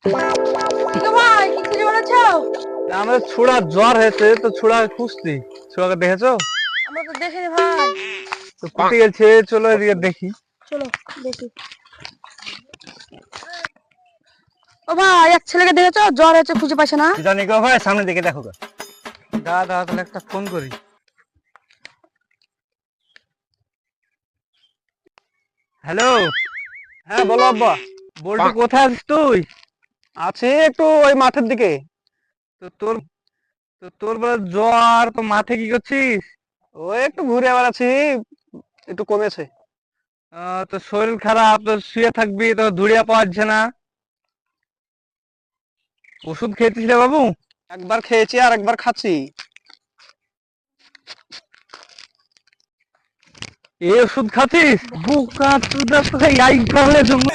কি গো ভাই, কি খুঁজে বেড়াচ্ছো? আমাদের ছোড়া জ্বর হয়েছে তো ছোড়া খুঁজছি। ছোড়াকে দেখেছো? আমরা তো দেখিনি ভাই। তো কোথায় গেছে, চলো এদিকে দেখি। চলো দেখি। ও ভাই, এক ছেলেকে দেখেছো? জ্বর হয়েছে, খুঁজে পাইছে না। কি জানি গো ভাই, সামনে দিকে দেখো গো। দাদা তাহলে একটা ফোন করি। হ্যালো। হ্যাঁ বলো আব্বা। বল্টু কোথায় আছিস তুই? আছি একটু ওই মাঠের দিকে। তো তোর তোর বলে জ্বর, তো মাঠে কি করছিস? ওই একটু ঘুরে বেড়াচ্ছি, একটু কমেছে। তো শরীর খারাপ, তো শুয়ে থাকবি, তো ধুড়িয়া পাওয়া যাচ্ছে না। ওষুধ খেয়েছিস রে বাবু? একবার খেয়েছি আর একবার খাচ্ছি। এই ওষুধ খাচ্ছিস? বোকা চুদা, তো এই করলে জন্য